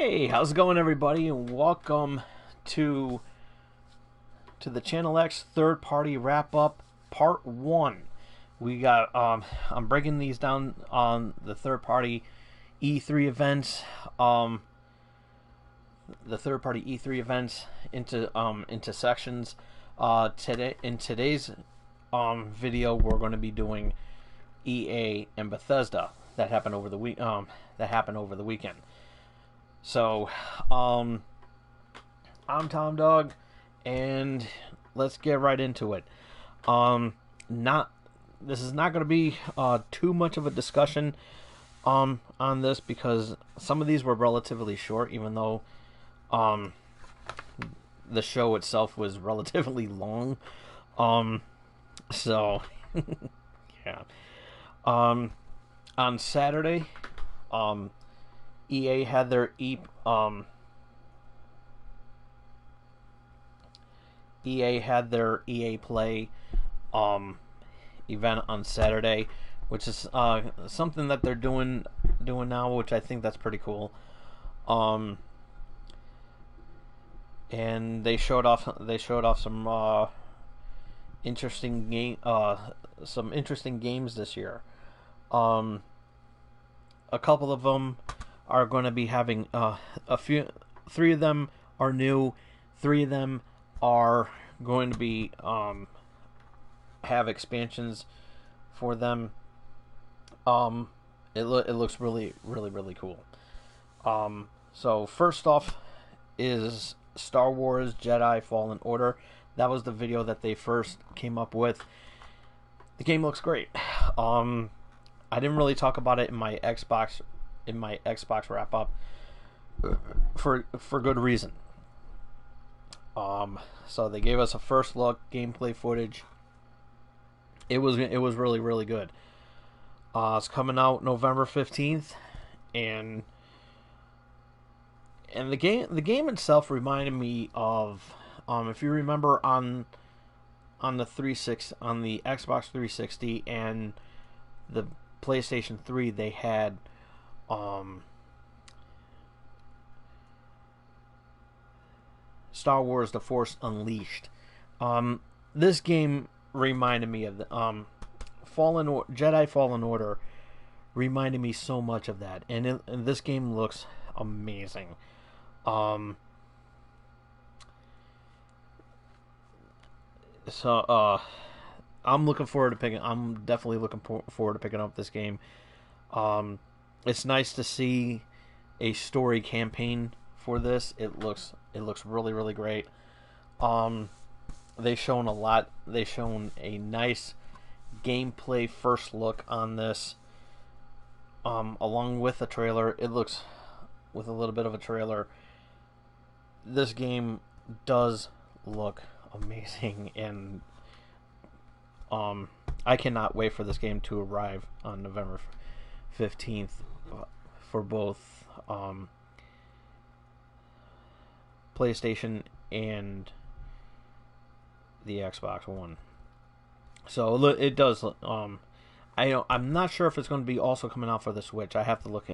Hey, how's it going, everybody? And welcome to the Channel X third party wrap up part 1. We got I'm breaking these down on the third party E3 events, the third party E3 events into sections. Today's video we're going to be doing EA and Bethesda that happened over the weekend. So, I'm Tom Dog, and let's get right into it. This is not going to be too much of a discussion on this because some of these were relatively short, even though the show itself was relatively long. So yeah. On Saturday, EA had their EA had their EA Play event on Saturday, which is something that they're doing now, which I think that's pretty cool. And they showed off some interesting games this year. A couple of them are going to be having three of them are new, 3 of them are going to be have expansions for them. It looks really cool. So first off is Star Wars Jedi Fallen Order. That was the video that they first came up with. The game looks great. I didn't really talk about it in my Xbox wrap up for good reason. So they gave us a first look gameplay footage. It was really good. It's coming out November 15th, and the game itself reminded me of if you remember on the Xbox 360 and the PlayStation 3, they had Star Wars: The Force Unleashed. This game reminded me of the Jedi Fallen Order. Reminded me so much of that, and this game looks amazing. So I'm definitely looking forward to picking up this game. It's nice to see a story campaign for this. It looks really great. They've shown a nice gameplay first look on this. Along with the trailer, it looks with a little bit of a trailer. This game does look amazing, and I cannot wait for this game to arrive on November 15th for both PlayStation and the Xbox One. So it does. I'm not sure if it's going to be also coming out for the Switch. I have to look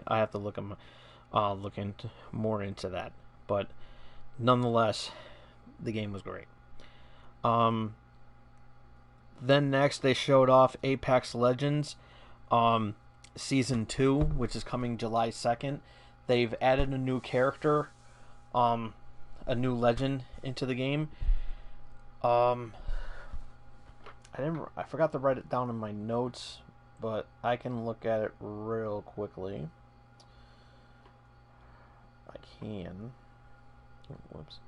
more into that. But nonetheless, the game was great. Then next they showed off Apex Legends Season 2, which is coming July 2nd. They've added a new character, a new legend into the game. I forgot to write it down in my notes, but I can look at it real quickly. I can. Whoops.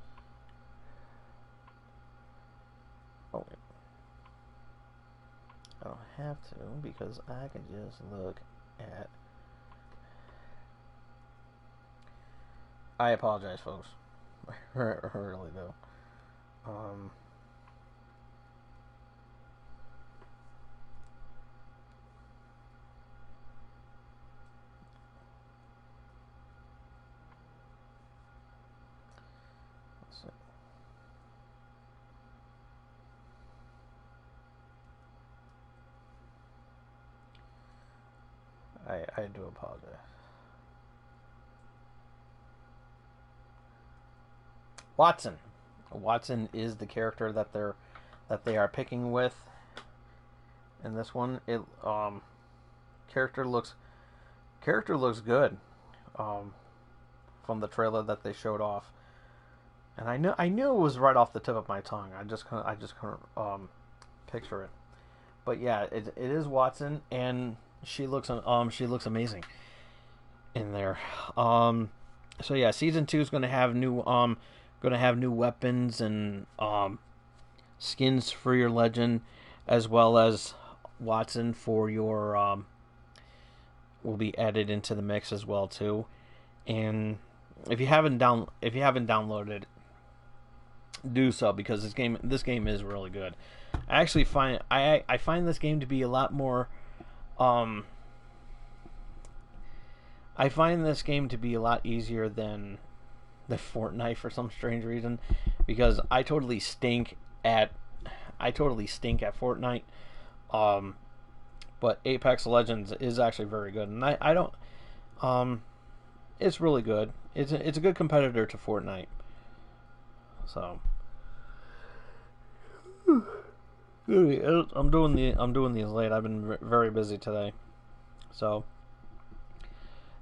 Oh, wait. I don't have to because I can just look at. I apologize, folks. I really do. Let's see. I do apologize. Watson. Watson is the character that they are picking with in this one. It character looks good from the trailer that they showed off, and I knew it was right off the tip of my tongue. I just couldn't picture it. But yeah, it is Watson, and she looks amazing in there. So yeah, season 2 is going to have new weapons and skins for your legend, as well as Watson for your will be added into the mix as well too. And if you haven't downloaded it, do so, because this game is really good. I actually find I find this game to be a lot more I find this game to be a lot easier than the Fortnite for some strange reason, because I totally stink at Fortnite. But Apex Legends is actually very good, and I don't it's really good. It's a good competitor to Fortnite. So I'm doing these late. I've been very busy today. So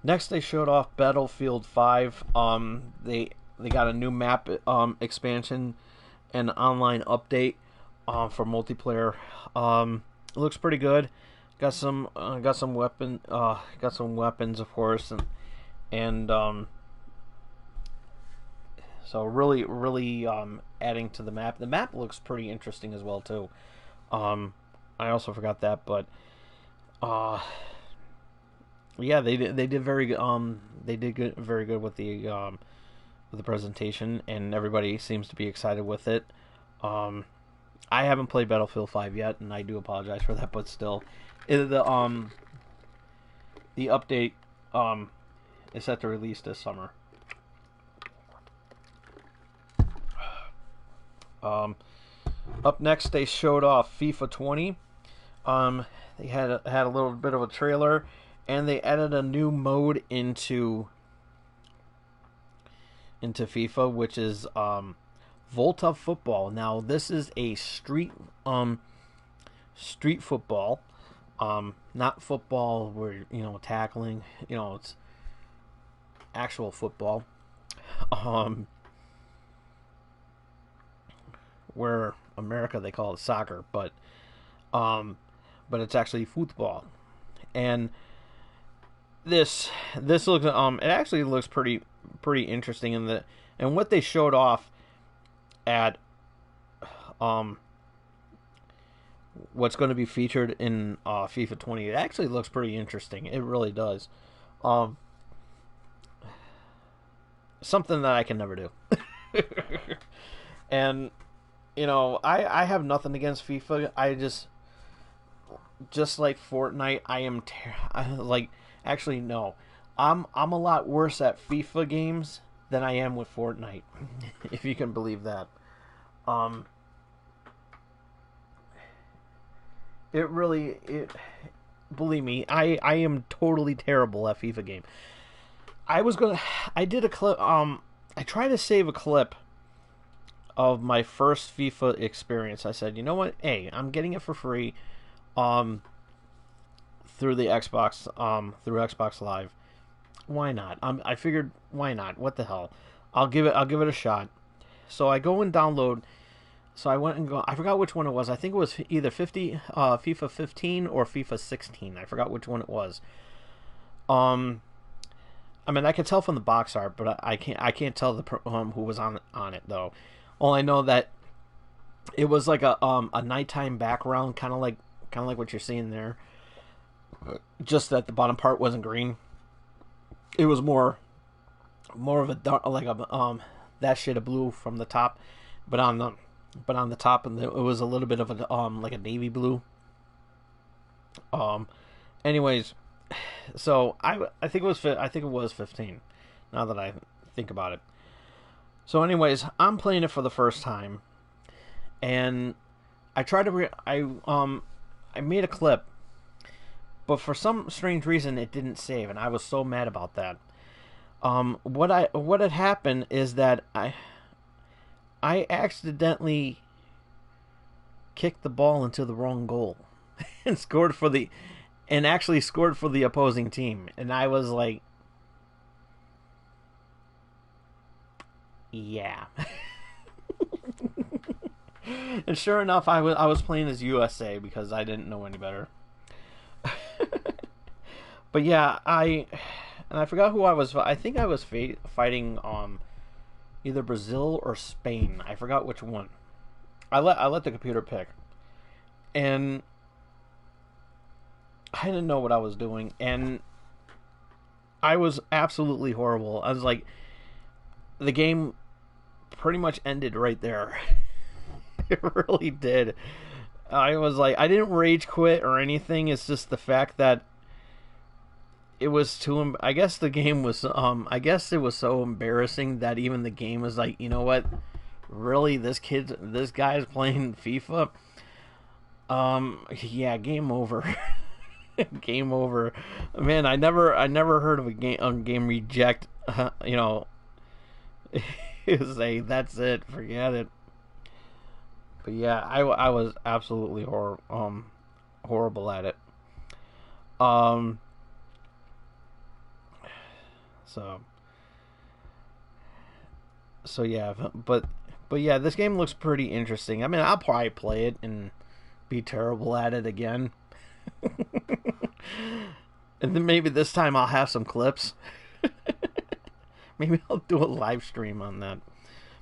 next, they showed off Battlefield 5. They got a new map expansion and online update for multiplayer. It looks pretty good. Got some weapons, of course, and so really adding to the map. The map looks pretty interesting as well too. I also forgot that, but yeah, they did very good. Very good with the presentation, and everybody seems to be excited with it. I haven't played Battlefield 5 yet, and I do apologize for that, but still, the update is set to release this summer. Up next, they showed off FIFA 20. They had a little bit of a trailer, and they added a new mode into FIFA, which is Volta Football. Now, this is a street football, not football where tackling. It's actual football. Where America they call it soccer, but it's actually football. And this looks it actually looks pretty interesting and what they showed off at what's going to be featured in FIFA 20. It actually looks pretty interesting. It really does. Something that I can never do. And I have nothing against FIFA. I just like Fortnite, I am actually no. I'm a lot worse at FIFA games than I am with Fortnite. If you can believe that. Believe me, I am totally terrible at FIFA game. I did a clip I tried to save a clip of my first FIFA experience. I said, you know what? Hey, I'm getting it for free through the Xbox through Xbox Live. Why not? I figured, why not? What the hell? I'll give it a shot. So I go and download. So I went and I forgot which one it was. I think it was either FIFA 15 or FIFA 16. I forgot which one it was. I mean, I can tell from the box art, but I can't tell who was on it though. All I know that it was like a nighttime background, kind of like what you're seeing there. Just that the bottom part wasn't green. It was more of a dark, like a that shade of blue from the top, but on the top, and it was a little bit of a like a navy blue. Anyways, so I think it was 15. Now that I think about it. So, anyways, I'm playing it for the first time, and I tried to I made a clip, but for some strange reason it didn't save, and I was so mad about that. What had happened is that I accidentally kicked the ball into the wrong goal and actually scored for the opposing team. And I was like, yeah. And sure enough, I was playing as USA because I didn't know any better. But yeah, I forgot who I was. I think I was fighting either Brazil or Spain. I forgot which one. I let the computer pick, and I didn't know what I was doing, and I was absolutely horrible. I was like, the game pretty much ended right there. It really did. I was like, I didn't rage quit or anything. It's just the fact that it was too. I guess the game was. I guess it was so embarrassing that even the game was like, you know what? Really, this guy is playing FIFA. Yeah, game over. Game over. Man, I never heard of a game reject. You know, say that's it, forget it. But yeah, I was absolutely horrible at it. Um, so yeah, but yeah, this game looks pretty interesting. I mean, I'll probably play it and be terrible at it again. And then maybe this time I'll have some clips. Maybe I'll do a live stream on that.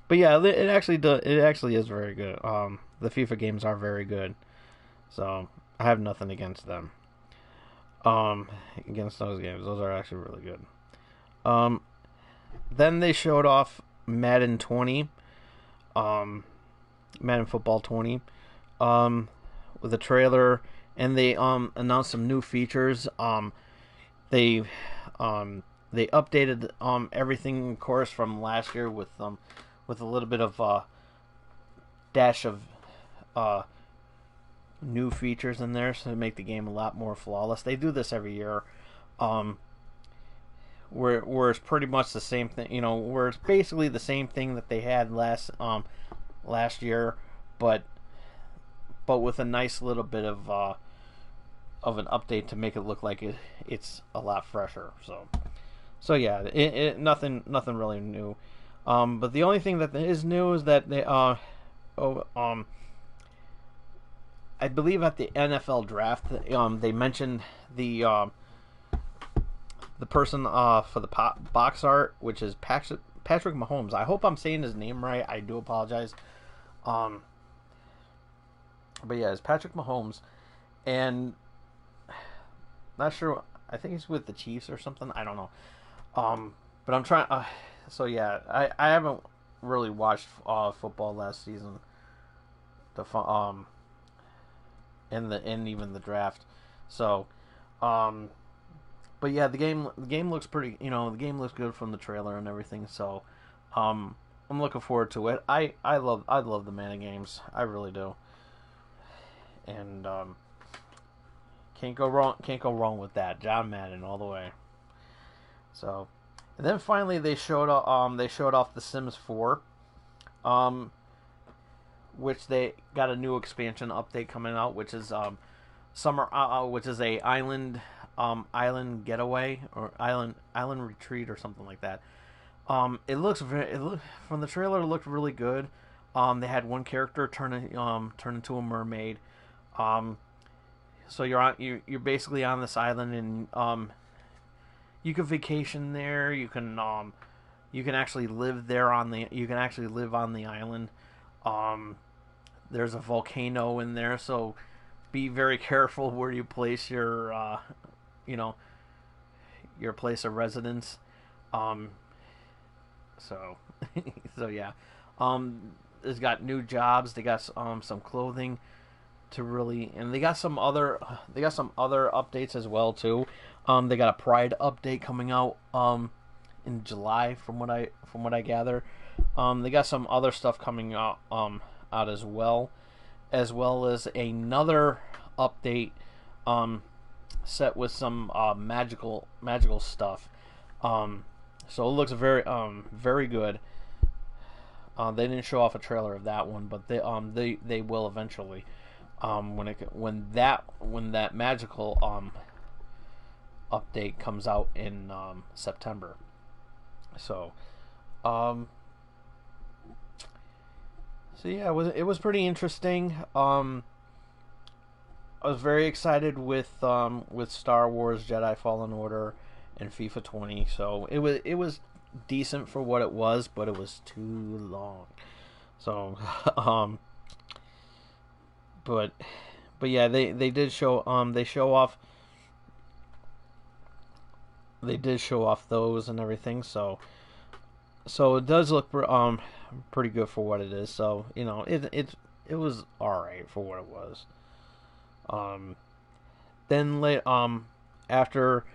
But yeah, it actually is very good. The FIFA games are very good. So I have nothing against them. Against those games. Those are actually really good. Then they showed off Madden 20. Madden Football 20. With a trailer, and they announced some new features. They updated everything, of course, from last year with a little bit of dash of new features in there, so to make the game a lot more flawless. They do this every year, where it's pretty much the same thing. You know, where it's basically the same thing that they had last year, but with a nice little bit of an update to make it look like it's a lot fresher. So yeah, nothing really new. But the only thing that is new is that they I believe at the NFL draft they mentioned the person for the box art, which is Patrick Mahomes. I hope I'm saying his name right. I do apologize. But yeah, it's Patrick Mahomes, and not sure. I think he's with the Chiefs or something. I don't know. But I'm trying. So yeah, I haven't really watched football last season. And even the draft. So, but yeah, the game looks pretty. You know, the game looks good from the trailer and everything. So, I'm looking forward to it. I love the Madden games. I really do. And can't go wrong with that. John Madden all the way. So, and then finally they showed off The Sims 4, which they got a new expansion update coming out, which is summer, which is a island getaway or island retreat or something like that. From the trailer, it looked really good. They had one character turn into a mermaid. So you're basically on this island, and you can vacation there. You can actually live there you can actually live on the island. There's a volcano in there, so be very careful where you place your your place of residence. So so yeah. It's got new jobs. They got some clothing to really, and they got some other updates as well too. They got a Pride update coming out in July from what I gather. They got some other stuff coming out as well as another update set with some magical stuff. So it looks very good. They didn't show off a trailer of that one, but they will eventually. When that magical update comes out in September. So yeah, it was pretty interesting. I was very excited with Star Wars Jedi Fallen Order and FIFA 20. So it was decent for what it was, but it was too long. So but yeah, they did show off those and everything. So it does look pretty good for what it is. So it was alright for what it was. Then after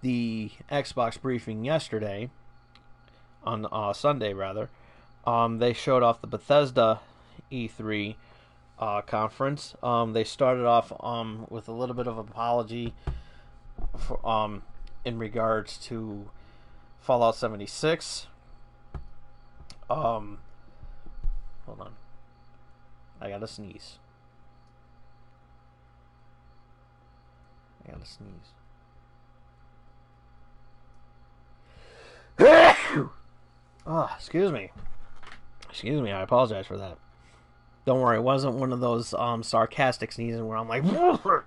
the Xbox briefing yesterday, on Sunday rather, they showed off the Bethesda E3 conference. They started off with a little bit of apology for in regards to Fallout 76. Hold on, I gotta sneeze. Oh, excuse me. I apologize for that. Don't worry, it wasn't one of those sarcastic sneezing where I'm like, don't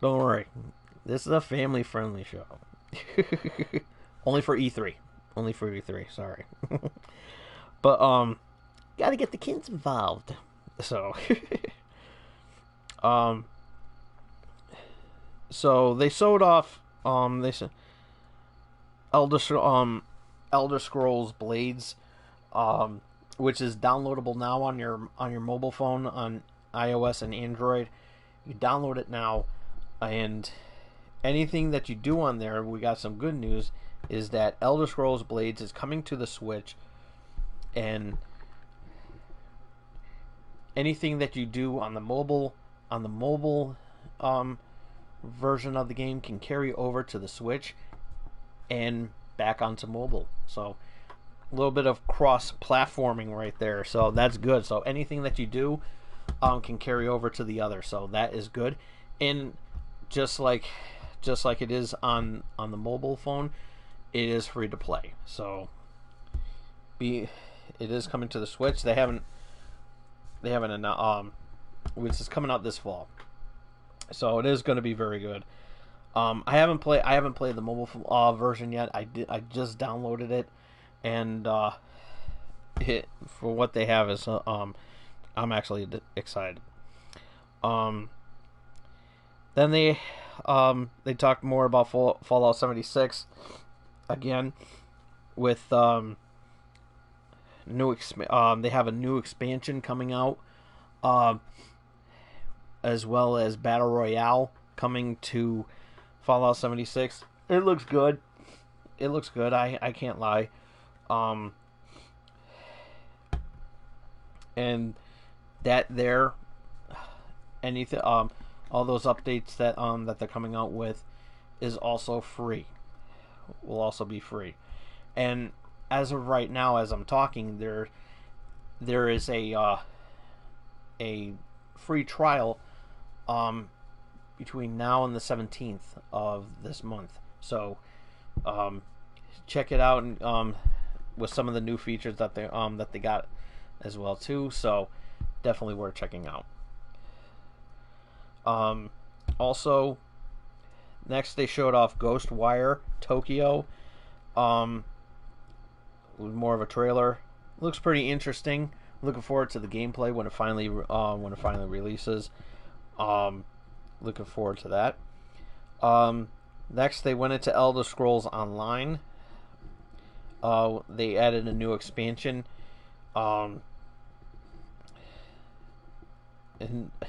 worry. This is a family-friendly show. Only for E3. Sorry. But gotta get the kids involved. So so they showed off they said Elder Scrolls Blades, which is downloadable now on your mobile phone on iOS and Android. You download it now, and anything that you do on there, we got some good news, is that Elder Scrolls Blades is coming to the Switch, and anything that you do on the mobile version of the game can carry over to the Switch and back onto mobile. So a little bit of cross-platforming right there. So that's good. So anything that you do can carry over to the other. So that is good. And just like it is on the mobile phone, it is free to play. So it is coming to the Switch. They haven't which is coming out this fall. So it is going to be very good. I haven't played the mobile version yet. I just downloaded it, and for what they have is I'm actually excited. Then they talked more about Fallout 76 again with they have a new expansion coming out, as well as Battle Royale coming to Fallout 76. It looks good. I can't lie. And that there, anything, all those updates that they're coming out with is also free. Will also be free. And as of right now, as I'm talking, there is a free trial between now and the 17th of this month. So check it out, and with some of the new features that they got as well too. So definitely worth checking out. Also, next they showed off Ghostwire Tokyo. With more of a trailer. Looks pretty interesting. Looking forward to the gameplay when it finally releases. Looking forward to that. Next, they went into Elder Scrolls Online. They added a new expansion. And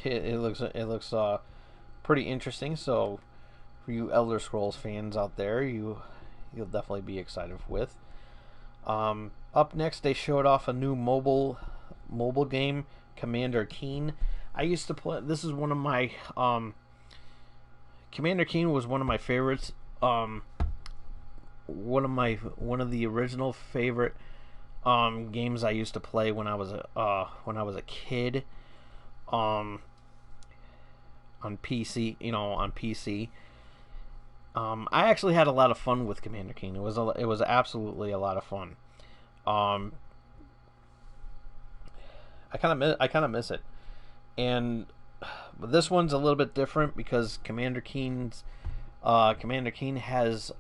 it looks pretty interesting. So, for you Elder Scrolls fans out there, you'll definitely be excited with. Up next, they showed off a new mobile game, Commander Keen. I used to play. This is one of my Commander Keen was one of my favorites. One of the original favorite games I used to play when I was a kid. Um, on PC, on PC. I actually had a lot of fun with Commander Keen. It was absolutely a lot of fun. Um, I kind of miss it, and this one's a little bit different because Commander Keen has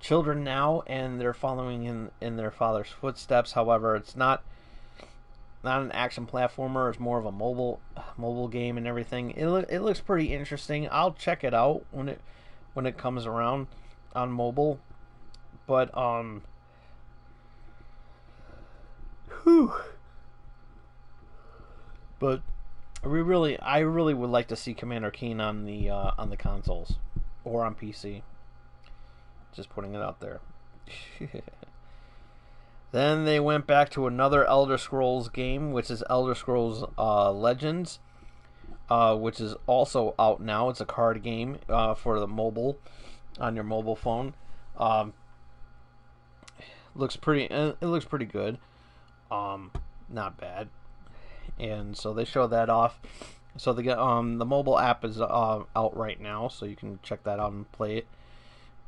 children now, and they're following in their father's footsteps. However, it's not an action platformer. It's more of a mobile game and everything. It looks pretty interesting. I'll check it out when it comes around on mobile. But whew. But I really would like to see Commander Keen on the consoles or on PC. Just putting it out there. Then they went back to another Elder Scrolls game, which is Elder Scrolls Legends, which is also out now. It's a card game for the mobile, on your mobile phone. Looks pretty. It looks pretty good. Not bad. And so they show that off. So the mobile app is out right now, so you can check that out and play it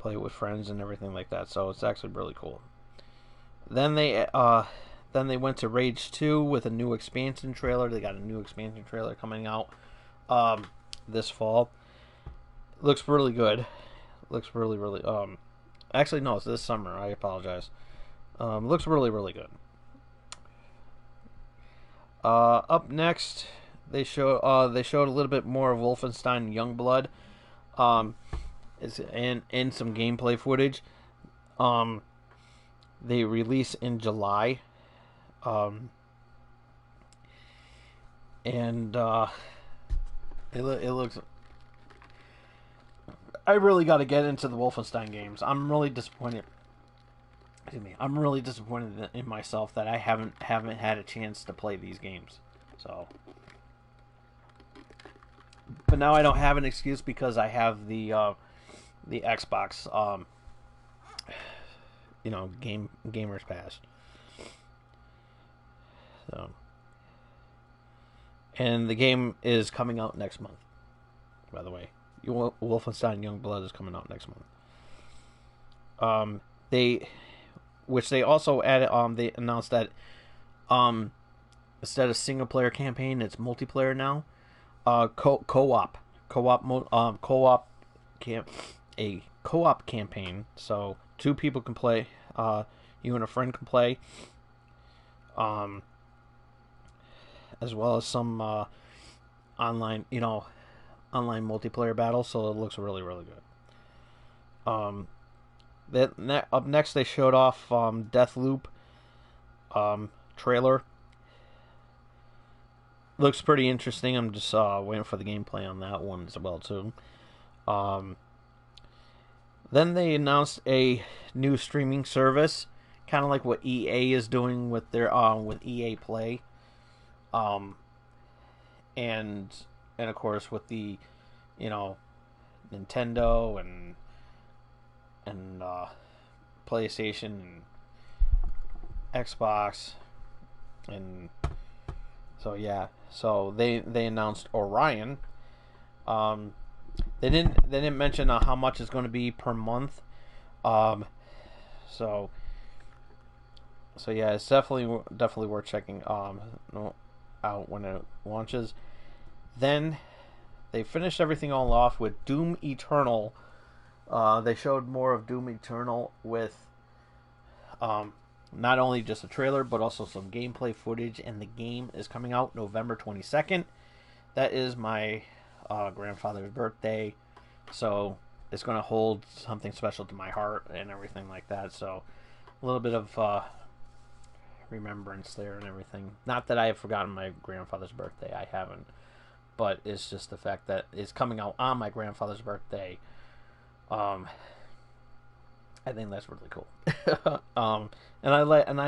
with friends and everything like that. So it's actually really cool. Then they went to Rage 2 with a new expansion trailer. They got a new expansion trailer coming out this fall. Looks really good. Looks really actually no, it's this summer. I apologize. Looks really good. Up next, they showed a little bit more of Wolfenstein Youngblood, and some gameplay footage. They release in July, and it looks. I really got to get into the Wolfenstein games. I'm really disappointed. Excuse me. I'm really disappointed in myself that I haven't had a chance to play these games. So, but now I don't have an excuse because I have the Xbox, Gamers Pass. So, and the game is coming out next month. By the way, Wolfenstein Youngblood is coming out next month. They also added. They announced that instead of single player campaign, it's multiplayer now. Co-op campaign. So 2 people can play. You and a friend can play. As well as some online multiplayer battles. So it looks really good. Up next, they showed off Deathloop trailer. Looks pretty interesting. I'm just waiting for the gameplay on that one as well too. Then they announced a new streaming service, kind of like what EA is doing with their with EA Play, and of course with the Nintendo and PlayStation and Xbox, and so they announced Orion. They didn't mention how much it's going to be per month. So yeah, it's definitely worth checking out when it launches. Then they finished everything all off with Doom Eternal. They showed more of Doom Eternal with not only just a trailer but also some gameplay footage, and the game is coming out November 22nd. That is my grandfather's birthday, so it's going to hold something special to my heart and everything like that. So a little bit of remembrance there and everything. Not that I have forgotten my grandfather's birthday, I haven't, but it's just the fact that it's coming out on my grandfather's birthday. I think that's really cool. And I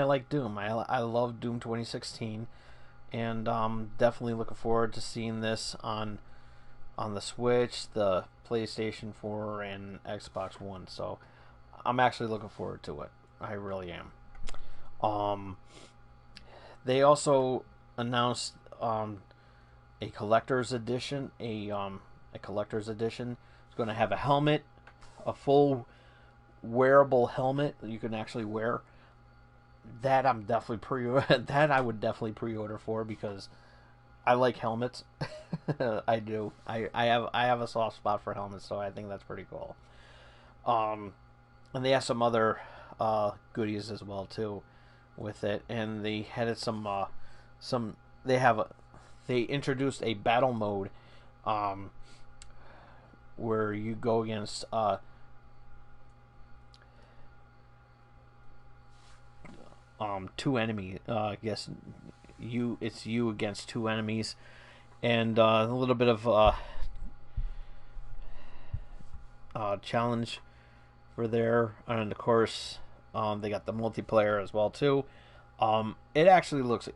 like Doom. I love Doom 2016, and definitely looking forward to seeing this on the Switch, the PlayStation 4, and Xbox One. So I'm actually looking forward to it. I really am. Um, they also announced a collector's edition. A collector's edition. It's going to have a helmet, a full wearable helmet that you can actually wear. That I'm definitely that I would definitely pre-order for, because I like helmets. I do. I have a soft spot for helmets, so I think that's pretty cool. Um, and they have some other goodies as well too with it, and they had some they have they introduced a battle mode um, where you go against two enemies. I guess it's you against two enemies, and a little bit of challenge for there, and of course they got the multiplayer as well too. It actually looks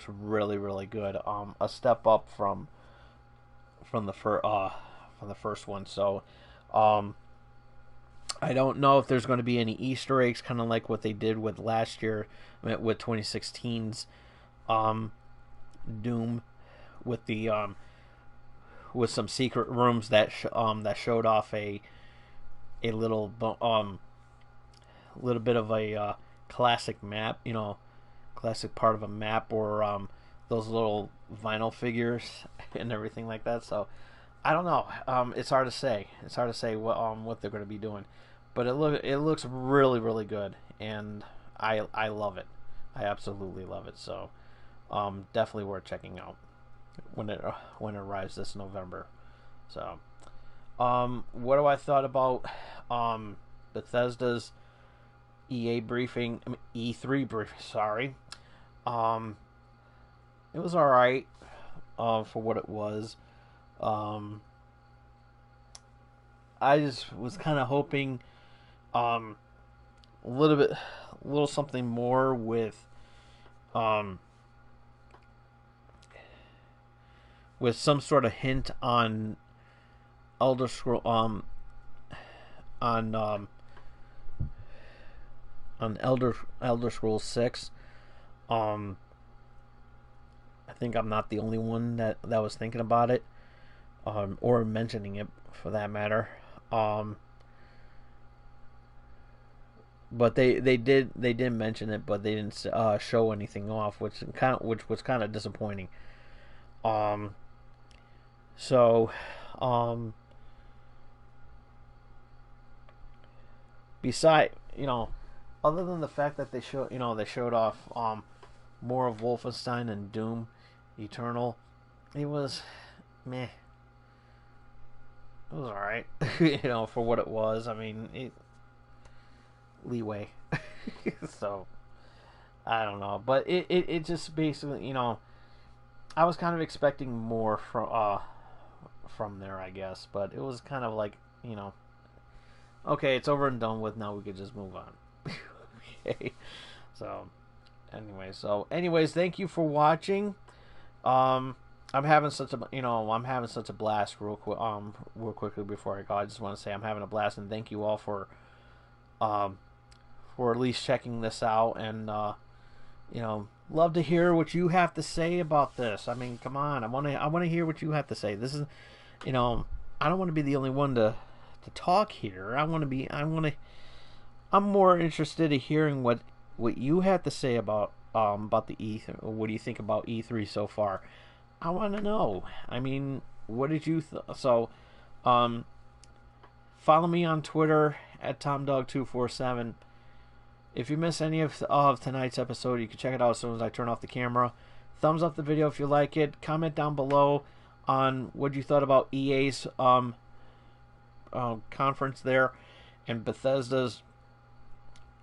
really really good. A step up from the from the first one. So I don't know if there's going to be any Easter eggs, kind of like what they did with last year, with 2016's Doom, with the with some secret rooms that that showed off a little little bit of a classic map, classic part of a map, or those little vinyl figures and everything like that. So I don't know. It's hard to say. It's hard to say what they're going to be doing, but it looks really really good, and I love it. I absolutely love it. So definitely worth checking out when it arrives this November. So what do I thought about Bethesda's EA briefing? I mean, E3 briefing. Sorry. It was all right for what it was. I just was kind of hoping a little something more with some sort of hint on Elder Scroll on Elder Scrolls 6. I think I'm not the only one that was thinking about it, or mentioning it for that matter. But they did mention it, but they didn't show anything off, which was kind of disappointing. So beside, other than the fact that they showed off more of Wolfenstein and Doom Eternal, it was meh. It was alright, for what it was. I mean, leeway. So I don't know, but it just basically, I was kind of expecting more from there, I guess, but it was kind of like, okay, it's over and done with. Now we could just move on. Okay. So anyways, thank you for watching. I'm having such a blast real quickly before I go. I just want to say I'm having a blast, and thank you all for at least checking this out, and love to hear what you have to say about this. I mean, come on, I want to hear what you have to say. This is, I don't want to be the only one to talk here. I'm more interested in hearing what you have to say about the E3. What do you think about E3 so far? I want to know. I mean, what did you so follow me on Twitter at TomDog247. If you miss any of tonight's episode, you can check it out as soon as I turn off the camera. Thumbs up the video if you like it. Comment down below on what you thought about EA's conference there and Bethesda's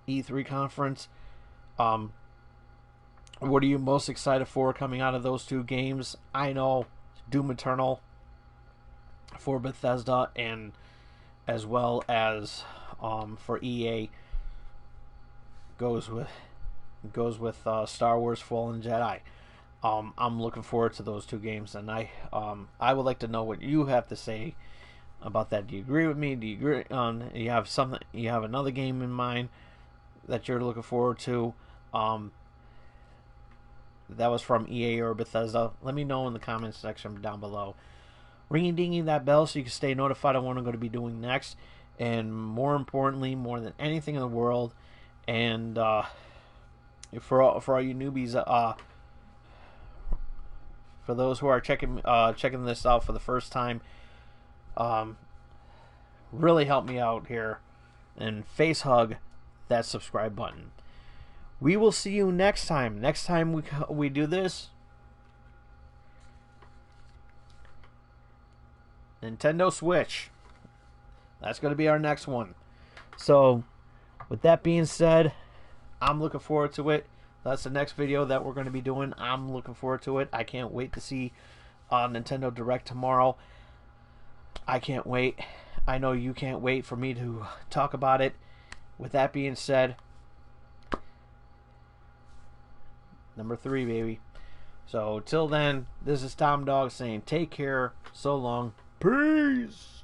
E3 conference. What are you most excited for coming out of those two games? I know Doom Eternal for Bethesda, and as well as for EA goes with Star Wars Fallen Jedi. I'm looking forward to those two games, and I would like to know what you have to say about that. Do you agree with me? Do you agree? You have another game in mind that you're looking forward to? Um, that was from EA or Bethesda. Let me know in the comments section down below. Ring dinging that bell so you can stay notified on what I'm going to be doing next. And more importantly, more than anything in the world, and for all you newbies, for those who are checking this out for the first time, really help me out here and face hug that subscribe button. We will see you next time. Next time we do this, Nintendo Switch. That's going to be our next one. So, with that being said, I'm looking forward to it. That's the next video that we're going to be doing. I'm looking forward to it. I can't wait to see Nintendo Direct tomorrow. I can't wait. I know you can't wait for me to talk about it. With that being said, number 3, baby. So, till then, this is Tom Dog saying take care. So long. Peace.